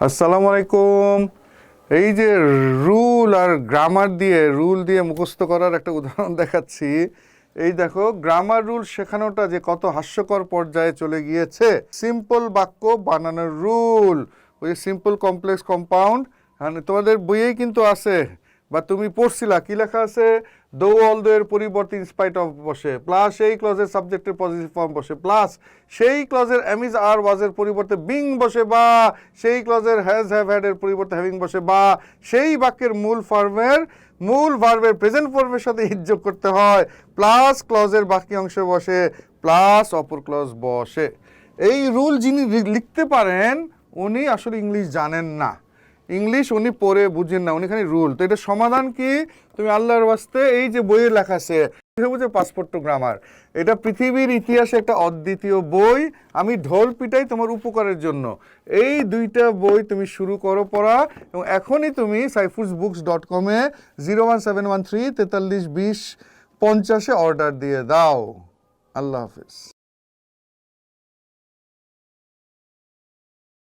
আসসালামু আলাইকুম। এই যে রুল আর গ্রামার দিয়ে মুখস্থ করার একটা উদাহরণ দেখাচ্ছি। এই দেখো, গ্রামার রুল শেখানোটা যে কত হাস্যকর পর্যায়ে চলে গিয়েছে। সিম্পল বাক্য বানানোর রুল, ওই সিম্পল কমপ্লেক্স কম্পাউন্ড, তোমাদের বইয়েই কিন্তু আছে বা তুমি পড়ছিলা। কি লেখা আছে? দো অল দো এর পরিবর্তে ইনস্পাইট অফ বসে, প্লাস সেই ক্লজের সাবজেক্টের পজিটিভ ফর্ম বসে, প্লাস সেই ক্লজের অ্যামিজ আর ওয়াজের পরিবর্তে বিং বসে, বা সেই ক্লজের হ্যাজ হ্যাভ হ্যাড এর পরিবর্তে হ্যাভিং বসে, বা সেই বাক্যের মূল ভার্বের প্রেজেন্ট ফর্মের সাথে ইজ যোগ করতে হয়, প্লাস ক্লজের বাকি অংশে বসে, প্লাস অপর ক্লজ বসে। এই রুল যিনি লিখতে পারেন উনি আসলে ইংলিশ জানেন না, ইংলিশ উনি পড়ে বুঝেন না, উনি খালি রুল। তো এটা সমাধান কি? তুমি আল্লাহর ওয়াস্তে এই যে বইয়ে লেখা আছে বুঝে পাসপোর্ট টু গ্রামার, এটা পৃথিবীর ইতিহাসে একটা অদ্বিতীয় বই। আমি ঢোল পিটাই তোমার উপকারের জন্য। এই দুইটা বই তুমি শুরু করো পড়া, এবং এখনই তুমি saifuzbooks.com 01713 4320 50 অর্ডার দিয়ে দাও। আল্লাহ হাফিজ।